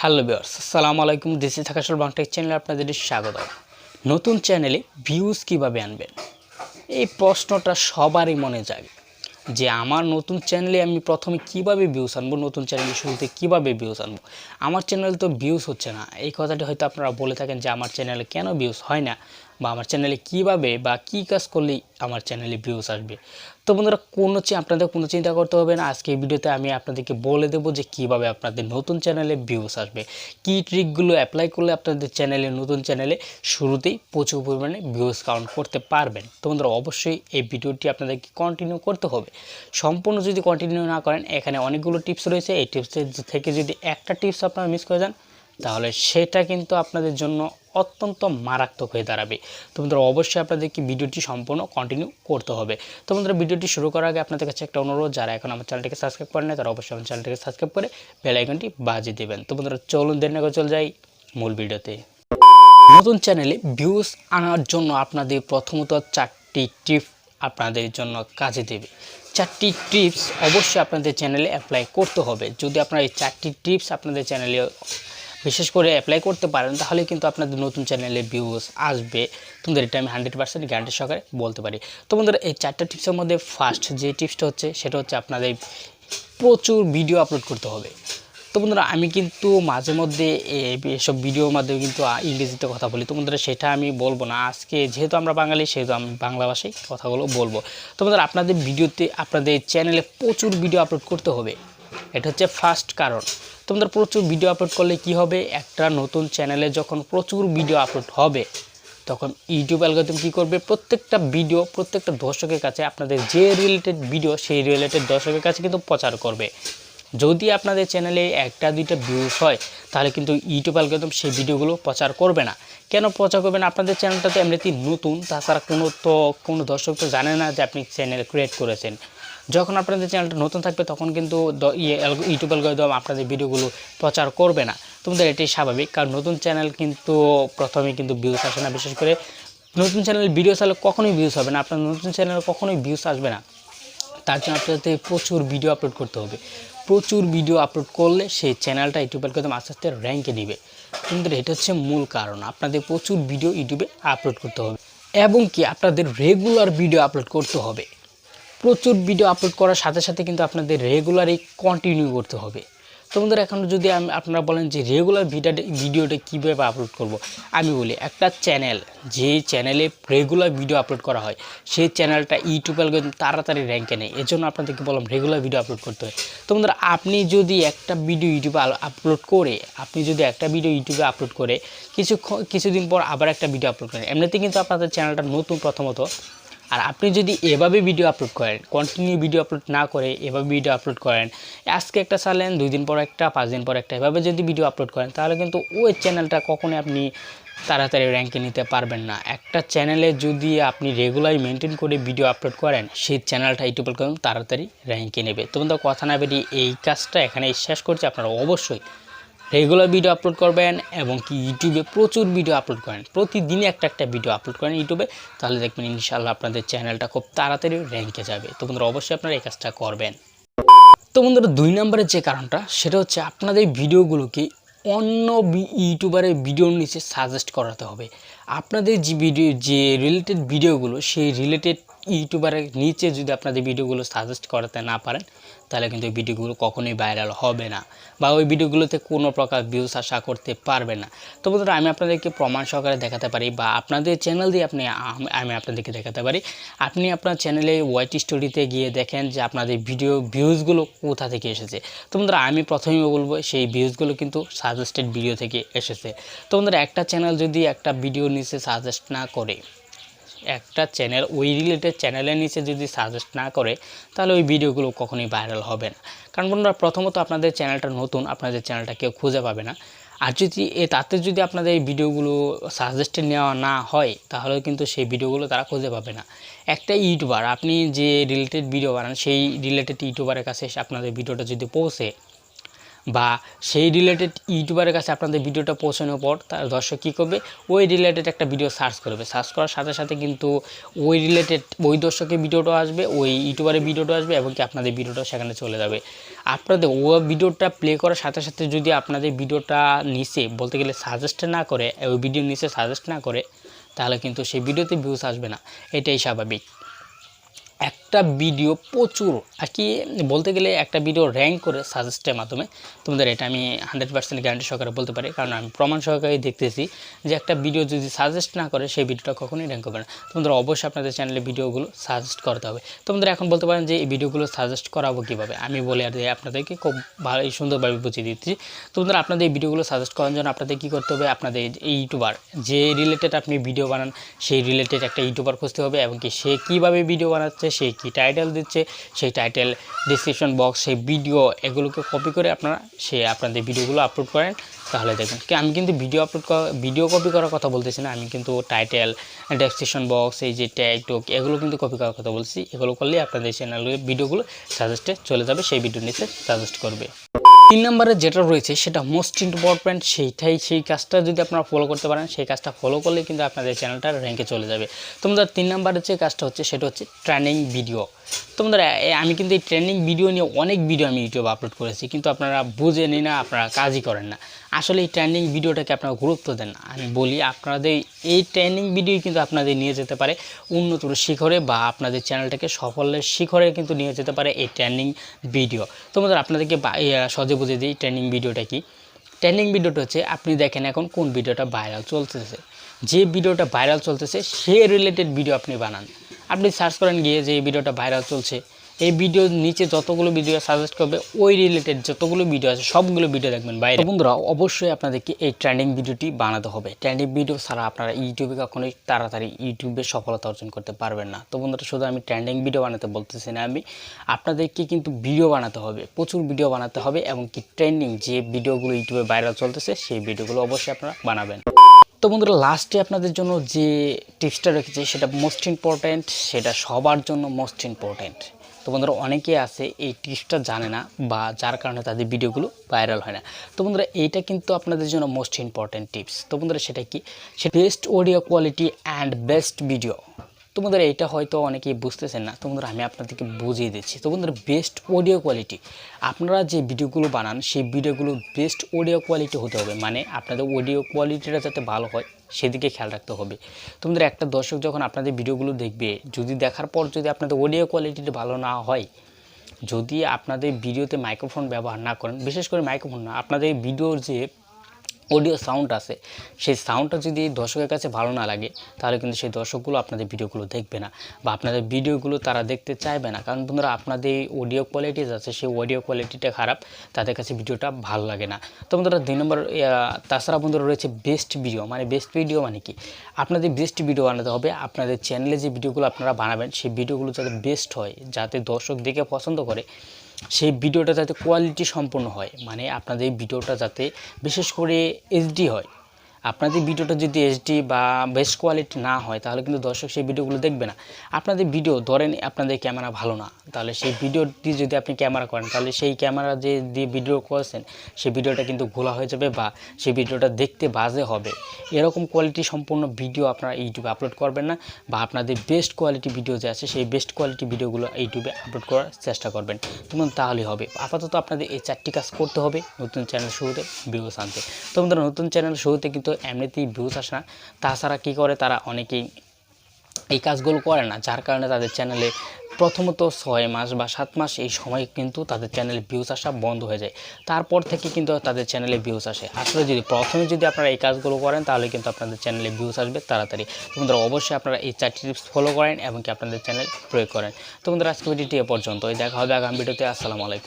Hello viewers, আসসালামু আলাইকুম। This is আকাশ বাংলা চ্যানেলে আপনাদের স্বাগত। নতুন চ্যানেলে ভিউজ কিভাবে আনবেন, এই প্রশ্নটা সবারই মনে জাগে যে আমার নতুন চ্যানেলে আমি প্রথমে কিভাবে ভিউজ আনবো, নতুন চ্যানেলে শুরুতে কিভাবে ভিউজ আনবো। আমার চ্যানেলে তো ভিউজ হচ্ছে না। এই কথাটি হয়তো আপনারা বলে থাকেন যে আমার চ্যানেলে কেন ভিউজ হয় না, বা আমার চ্যানেলে কিভাবে বা কী কাজ করলেই আমার চ্যানেলে ভিউজ আসবে। তো বন্ধুরা, আপনাদের কোনো চিন্তা করতে হবে না। আজকে এই ভিডিওতে আমি আপনাদেরকে বলে দেবো যে কিভাবে আপনাদের নতুন চ্যানেলে ভিউজ আসবে, কী ট্রিকগুলো অ্যাপ্লাই করলে আপনাদের চ্যানেলে, নতুন চ্যানেলে শুরুতেই প্রচুর পরিমাণে ভিউজ কাউন্ট করতে পারবেন। তো বন্ধুরা, অবশ্যই এই ভিডিওটি আপনাদেরকে কন্টিনিউ করতে হবে। সম্পূর্ণ যদি কন্টিনিউ না করেন, এখানে অনেকগুলো টিপস রয়েছে। এই টিপসের থেকে যদি একটা টিপস আপনারা মিস করে যান, তাহলে সেটা কিন্তু আপনাদের জন্য অত্যন্ত মারাত্মক হয়ে দাঁড়াবে। তো বন্ধুরা, অবশ্যই আপনাদেরকে ভিডিওটি সম্পূর্ণ কন্টিনিউ করতে হবে। তো বন্ধুরা, ভিডিওটি শুরু করার আগে আপনাদের কাছে একটা অনুরোধ, যারা এখন আমার চ্যানেলটিকে সাবস্ক্রাইব করেন না, তারা অবশ্যই আমার চ্যানেলটিকে সাবস্ক্রাইব করে বেল আইকনটি বাজিয়ে দেবেন। তো বন্ধুরা, চলুন দেরি না করে চলে যাই মূল ভিডিওতে। নতুন চ্যানেলে ভিউজ আনার জন্য আপনাদের প্রথমত 4টি টিপস আপনাদের জন্য কাজে দেবে। 4টি টিপস অবশ্যই আপনাদের চ্যানেলে অ্যাপ্লাই করতে হবে। যদি আপনারা এই 4টি টিপস আপনাদের চ্যানেলে বিশেষ করে অ্যাপ্লাই করতে পারেন, তাহলে কিন্তু আপনাদের নতুন চ্যানেলে ভিউজ আসবে। তোমাদের এটা আমি 100% গ্যারান্টি সহকারে বলতে পারি। তো বন্ধুরা, এই 4টা টিপসের মধ্যে ফার্স্ট যে টিপসটা হচ্ছে, সেটা হচ্ছে আপনাদের প্রচুর ভিডিও আপলোড করতে হবে। তো বন্ধুরা, আমি কিন্তু মাঝে মধ্যে এসব ভিডিওর মাধ্যমে কিন্তু ইংরেজিতে কথা বলি। তো বন্ধুরা, সেটা আমি বলবো না আজকে, যেহেতু আমরা বাঙালি সেহেতু আমি বাংলা ভাষায় কথাগুলো বলবো। তো বন্ধুরা, আপনাদের ভিডিওতে, আপনাদের চ্যানেলে প্রচুর ভিডিও আপলোড করতে হবে। এটা হচ্ছে ফার্স্ট কারণ। তো বন্ধুরা, প্রচুর ভিডিও আপলোড করলে কি হবে, একটা নতুন চ্যানেলে যখন প্রচুর ভিডিও আপলোড হবে, তখন ইউটিউব অ্যালগরিদম কী করবে, প্রত্যেকটা ভিডিও প্রত্যেকটা দর্শকের কাছে, আপনাদের যে রিলেটেড ভিডিও সেই রিলেটেড দর্শকের কাছে কিন্তু প্রচার করবে। যদি আপনাদের চ্যানেলে একটা দুইটা ভিউজ হয়, তাহলে কিন্তু ইউটিউব অ্যালগরিদম সেই ভিডিওগুলো প্রচার করবে না। কেন প্রচার করবে না? আপনাদের চ্যানেলটা তো এমনিতেই নতুন, তাছাড়া কোনো দর্শক তো জানে না যে আপনি চ্যানেল ক্রিয়েট করেছেন। যখন আপনাদের চ্যানেলটা নতুন থাকবে, তখন কিন্তু ইউটিউব অ্যালগরিদম আপনাদের ভিডিওগুলো প্রচার করবে না। তোমাদের এটাই স্বাভাবিক, কারণ নতুন চ্যানেল কিন্তু প্রথমে কিন্তু ভিউজ আসে না। বিশেষ করে নতুন চ্যানেল ভিডিও চাইলে কখনোই ভিউজ হবে না, আপনার নতুন চ্যানেলে কখনোই ভিউজ আসবে না। তার জন্য আপনাদের প্রচুর ভিডিও আপলোড করতে হবে। প্রচুর ভিডিও আপলোড করলে সেই চ্যানেলটা ইউটিউব অ্যালগরিদম আস্তে আস্তে র্যাঙ্কে নেবে। কিন্তু এটা হচ্ছে মূল কারণ, আপনাদের প্রচুর ভিডিও ইউটিউবে আপলোড করতে হবে, এবং কি আপনাদের রেগুলার ভিডিও আপলোড করতে হবে। প্রচুর ভিডিও আপলোড করার সাথে সাথে কিন্তু আপনাদের রেগুলারই কন্টিনিউ করতে হবে। তো বন্ধুরা, এখন যদি আপনারা বলেন যে রেগুলার ভিডিওটা কীভাবে আপলোড করব, আমি বলি, একটা চ্যানেল, যে চ্যানেলে রেগুলার ভিডিও আপলোড করা হয়, সেই চ্যানেলটা ইউটিউব অ্যালগরিদম তাড়াতাড়ি র্যাঙ্কে নেয়। এর জন্য আপনাদেরকে বললাম রেগুলার ভিডিও আপলোড করতে হয়। তো বন্ধুরা, আপনি যদি একটা ভিডিও ইউটিউবে আপলোড করে কিছুদিন পর আবার একটা ভিডিও আপলোড করেন, এমনিতে কিন্তু আপনাদের চ্যানেলটা নতুন প্রথমত। আর আপনি যদি এভাবে ভিডিও আপলোড করেন, কন্টিনিউ ভিডিও আপলোড না করে এভাবে ভিডিও আপলোড করেন, আজকে একটা ছাড়লেন, 2 দিন পর একটা, 5 দিন পর একটা, এভাবে যদি ভিডিও আপলোড করেন, তাহলে কিন্তু ওই চ্যানেলটা কখনোই আপনি তাড়াতাড়ি র্যাঙ্কে নিতে পারবেন না। একটা চ্যানেলে যদি আপনি রেগুলারই মেনটেন করে ভিডিও আপলোড করেন, সেই চ্যানেলটা ইউটিউব অ্যালগরিদম তাড়াতাড়ি র্যাঙ্কে নেবে। তো বন্ধুরা, কথা না বেরিয়ে এই কাজটা এখানে শেষ করছি। আপনারা অবশ্যই রেগুলার ভিডিও আপলোড করবেন, এবং কি ইউটিউবে প্রচুর ভিডিও আপলোড করেন, প্রতিদিনই একটা ভিডিও আপলোড করেন ইউটিউবে, তাহলে দেখবেন ইনশাআল্লাহ আপনাদের চ্যানেলটা খুব তাড়াতাড়ি র্যাঙ্কে যাবে। তো বন্ধুরা, অবশ্যই আপনারা এই কাজটা করবেন। তো বন্ধুরা, 2 নম্বরের যে কারণটা, সেটা হচ্ছে আপনাদের ভিডিওগুলোকে অন্য ইউটিউবারের ভিডিওর নিচে সাজেস্ট করাতে হবে। আপনাদের যে রিলেটেড ভিডিওগুলো, সেই রিলেটেড ইউটিউবারের নিচে যদি আপনাদের ভিডিওগুলো সাজেস্ট করাতে না পারেন, তাহলে কিন্তু এই ভিডিওগুলো কখনোই ভাইরাল হবে না, বা ওই ভিডিওগুলোতে কোনো প্রকার ভিউজ আশা করতে পারবে না। তো বন্ধুরা, আমি আপনাদেরকে প্রমাণ সহকারে দেখাতে পারি, বা আপনাদের চ্যানেল দিয়ে আমি আপনাদেরকে দেখাতে পারি। আপনি আপনার চ্যানেলে ওয়াইট স্টোরিতে গিয়ে দেখেন যে আপনাদের ভিউজগুলো কোথা থেকে এসেছে। তো বন্ধুরা, আমি প্রথমেই বলবো, সেই ভিউজগুলো কিন্তু সাজেস্টেড ভিডিও থেকে এসেছে। তো বন্ধুরা, একটা চ্যানেল যদি একটা ভিডিওর নিচে সাজেস্ট না করে, একটা চ্যানেল ওই রিলেটেড চ্যানেলের নিচে যদি সাজেস্ট না করে, তাহলে ওই ভিডিওগুলো কখনোই ভাইরাল হবে না। কারণ বন্ধুরা, প্রথমত আপনাদের চ্যানেলটা নতুন, আপনাদের চ্যানেলটা কেউ খুঁজে পাবে না। আর তাতে যদি আপনাদের এই ভিডিওগুলো সাজেস্টেড নেওয়া না হয়, তাহলে কিন্তু সেই ভিডিওগুলো তারা খুঁজে পাবে না। একটা ইউটিউবার, আপনি যে রিলেটেড ভিডিও বানান, সেই রিলেটেড ইউটিউবারের কাছে আপনাদের ভিডিওটা যদি পৌঁছে, বা সেই রিলেটেড ইউটিউবারের কাছে আপনাদের ভিডিওটা পৌঁছানোর পর তার দর্শক কী করবে, ওই রিলেটেড একটা ভিডিও সার্চ করবে, সার্চ করার সাথে সাথে কিন্তু ওই রিলেটেড ওই দর্শকের ভিডিওটাও আসবে, ওই ইউটিউবারের ভিডিওটা আসবে এবং কি আপনাদের ভিডিওটাও সেখানে চলে যাবে। আপনাদের ও ভিডিওটা প্লে করার সাথে সাথে যদি আপনাদের ভিডিওটা নিচে বলতে গেলে সাজেস্ট না করে, ওই ভিডিওর নিচে সাজেস্ট না করে, তাহলে কিন্তু সেই ভিডিওতে ভিউজ আসবে না, এটাই স্বাভাবিক। একটা ভিডিও প্রচুর আর কি বলতে গেলে একটা ভিডিও র্যাঙ্ক করে সাজেস্টের মাধ্যমে, তোমাদের এটা আমি 100% গ্যারান্টি সহকারে বলতে পারি, কারণ আমি প্রমাণ সহকারে দেখতেছি যে একটা ভিডিও যদি সাজেস্ট না করে সেই ভিডিওটা কখনোই র্যাঙ্ক হবে না। তোমাদের অবশ্যই আপনাদের চ্যানেলে ভিডিওগুলো সাজেস্ট করতে হবে। তোমাদের এখন বলতে পারেন যে এই ভিডিওগুলো সাজেস্ট করাবো কীভাবে, আমি বলে আর আপনাদেরকে খুব ভালো সুন্দরভাবে বুঝিয়ে দিচ্ছি। তোমাদের আপনাদের এই ভিডিওগুলো সাজেস্ট করার জন্য আপনাদের কী করতে হবে, আপনাদের এই ইউটিউবার যে রিলেটেড আপনি ভিডিও বানান সেই রিলেটেড একটা ইউটিউবার খুঁজতে হবে এবং কি সে কীভাবে ভিডিও বানাচ্ছে, সে কী টাইটেল দিচ্ছে, সেই টাইটেল, ডিসক্রিপশন বক্স, সেই ভিডিও, এগুলোকে কপি করে আপনারা আপনাদের ভিডিওগুলো আপলোড করেন, তাহলে দেখবেন কি আমি কিন্তু ভিডিও কপি করার কথা বলতেছি না, আমি কিন্তু টাইটেল, ডেসক্রিপশন বক্স, এই যে ট্যাগ টুক, এগুলো কিন্তু কপি করার কথা বলছি। এগুলো করলে আপনাদের চ্যানেলের ভিডিওগুলো সাজেস্টে চলে যাবে, সেই ভিডিওর নিচে সাজেস্ট করবে। 3 নম্বরে যেটা রয়েছে সেটা মোস্ট ইম্পর্ট্যান্ট, সেই কাজটা যদি আপনারা ফলো করতে পারেন, সেই কাজটা ফলো করলে কিন্তু আপনাদের চ্যানেলটা র্যাঙ্কে চলে যাবে। তোমাদের 3 নম্বরের যে কাজটা হচ্ছে সেটা হচ্ছে ট্রেনিং ভিডিও। তোমাদের আমি কিন্তু এই ট্রেনিং ভিডিও নিয়ে অনেক ভিডিও আমি ইউটিউবে আপলোড করেছি, কিন্তু আপনারা বুঝেনি না, আপনারা কাজই করেন না। আসলে এই ট্রেনিং ভিডিওটাকে আপনারা গুরুত্ব দেন না। আমি বলি আপনাদের এই ট্রেনিং ভিডিও কিন্তু আপনাদের নিয়ে যেতে পারে উন্নতর শিখরে, বা আপনাদের চ্যানেলটাকে সাফল্যের শিখরে কিন্তু নিয়ে যেতে পারে এই ট্রেনিং ভিডিও। তোমাদের আপনাদেরকে সহজে বুঝে দিই ট্রেনিং ভিডিওটা কি। ট্রেনিং ভিডিওটা হচ্ছে আপনি দেখেন এখন কোন ভিডিওটা ভাইরাল চলতেছে, যে ভিডিওটা ভাইরাল চলতেছে সে রিলেটেড ভিডিও আপনি বানান। আপনি সার্চ করেন গিয়ে যে এই ভিডিওটা ভাইরাল চলছে, এই ভিডিওর নিচে যতগুলো ভিডিও সাজেস্ট করবে ওই রিলেটেড যতগুলো ভিডিও আছে সবগুলো ভিডিও দেখবেন বাইরে। বন্ধুরা অবশ্যই আপনাদেরকে এই ট্রেন্ডিং ভিডিওটি বানাতে হবে। ট্রেন্ডিং ভিডিও ছাড়া আপনারা ইউটিউবে কখনোই তাড়াতাড়ি ইউটিউবে সফলতা অর্জন করতে পারবেন না। তো বন্ধুরা শুধু আমি ট্রেন্ডিং ভিডিও বানাতে বলতেছি না, আমি আপনাদেরকে কিন্তু ভিডিও বানাতে হবে, প্রচুর ভিডিও বানাতে হবে এবং কি ট্রেন্ডিং যে ভিডিওগুলো ইউটিউবে ভাইরাল চলতেছে সেই ভিডিওগুলো অবশ্যই আপনারা বানাবেন। তো বন্ধুরা লাস্টে আপনাদের জন্য যে টিপসটা রেখেছি সেটা মোস্ট ইম্পর্ট্যান্ট, সেটা সবার জন্য মোস্ট ইম্পর্ট্যান্ট। তো বন্ধুরা অনেকে আছে এই টিপসটা জানে না, বা যার কারণে তাদের ভিডিওগুলো ভাইরাল হয় না। তো বন্ধুরা এইটা কিন্তু আপনাদের জন্য মোস্ট ইম্পর্ট্যান্ট টিপস। তো বন্ধুরা সেটা কি, সে best audio quality and best video. তো বন্ধুরা এইটা হয়তো অনেকেই বুঝতেছেন না, তো বন্ধুরা আমি আপনাদেরকে বুঝিয়ে দিচ্ছি। তো বন্ধুরা বেস্ট অডিও কোয়ালিটি, আপনারা যে ভিডিওগুলো বানান সেই ভিডিওগুলো বেস্ট অডিও কোয়ালিটি হতে হবে, মানে আপনাদের অডিও কোয়ালিটিটা যাতে ভালো হয় সেদিকে খেয়াল রাখতে হবে। তো বন্ধুরা একটা দর্শক যখন আপনাদের ভিডিওগুলো দেখবে, যদি দেখার পর যদি আপনাদের অডিও কোয়ালিটিটা ভালো না হয়, যদি আপনাদের ভিডিওতে মাইক্রোফোন ব্যবহার না করেন, বিশেষ করে মাইক্রোফোন না, আপনাদের ভিডিওর যে অডিও সাউন্ড আছে সেই সাউন্ডটা যদি দর্শকের কাছে ভালো না লাগে, তাহলে কিন্তু সেই দর্শকগুলো আপনাদের ভিডিওগুলো দেখবে না, বা আপনাদের ভিডিওগুলো তারা দেখতে চাইবে না। কারণ বন্ধুরা আপনাদের অডিও কোয়ালিটি আছে সেই অডিও কোয়ালিটিটা খারাপ, তাদের কাছে ভিডিওটা ভালো লাগে না। তো বন্ধুরা 2 নম্বর, তাছাড়া বন্ধুরা রয়েছে বেস্ট ভিডিও। মানে বেস্ট ভিডিও মানে কি, আপনাদের বেস্ট ভিডিও বানাতে হবে। আপনাদের চ্যানেলে যে ভিডিওগুলো আপনারা বানাবেন সেই ভিডিওগুলো যাতে বেস্ট হয়, যাতে দর্শক দেখে পছন্দ করে, সেই ভিডিওটা যাতে কোয়ালিটি সম্পন্ন হয়, মানে আপনাদের ভিডিওটা যাতে বিশেষ করে এইচডি হয়। আপনাদের ভিডিওটা যদি এইচডি বা বেস্ট কোয়ালিটি না হয়, তাহলে কিন্তু দর্শক সেই ভিডিওগুলো দেখবে না। আপনাদের ভিডিও ধরেন আপনাদের ক্যামেরা ভালো না, তাহলে সেই ভিডিওটি যদি আপনি ক্যামেরা করেন, তাহলে সেই ক্যামেরা যে দিয়ে ভিডিও করেছেন সেই ভিডিওটা কিন্তু ঘোলা হয়ে যাবে, বা সেই ভিডিওটা দেখতে বাজে হবে। এরকম কোয়ালিটি সম্পূর্ণ ভিডিও আপনারা ইউটিউবে আপলোড করবেন না, বা আপনাদের বেস্ট কোয়ালিটি ভিডিও যে আছে সেই বেস্ট কোয়ালিটি ভিডিওগুলো ইউটিউবে আপলোড করার চেষ্টা করবেন, তেমন তাহলেই হবে। আপাতত আপনাদের এই 4টি কাজ করতে হবে নতুন চ্যানেল শুরুতে ভিউজ আনতে। তো আমাদের নতুন চ্যানেল শুরুতে কিন্তু এমনিতেই ভিউজ আসে না, তাছাড়া কী করে তারা অনেকেই এই কাজগুলো করে না, যার কারণে তাদের চ্যানেলে প্রথমত 6 মাস বা 7 মাস এই সময় কিন্তু তাদের চ্যানেলে ভিউজ আসা বন্ধ হয়ে যায়। তারপর থেকে কিন্তু তাদের চ্যানেলে ভিউজ আসে। আসলে প্রথমে যদি আপনারা এই কাজগুলো করেন, তাহলে কিন্তু আপনাদের চ্যানেলে ভিউজ আসবে তাড়াতাড়ি। তো বন্ধুরা অবশ্যই আপনারা এই 4টি টিপস ফলো করেন এবং কি আপনাদের চ্যানেল প্রয়োগ করেন। তো বন্ধুরা আজকে ভিডিওটি এ পর্যন্ত, দেখা হবে আগামী ভিডিওতে। আসসালামু আলাইকুম।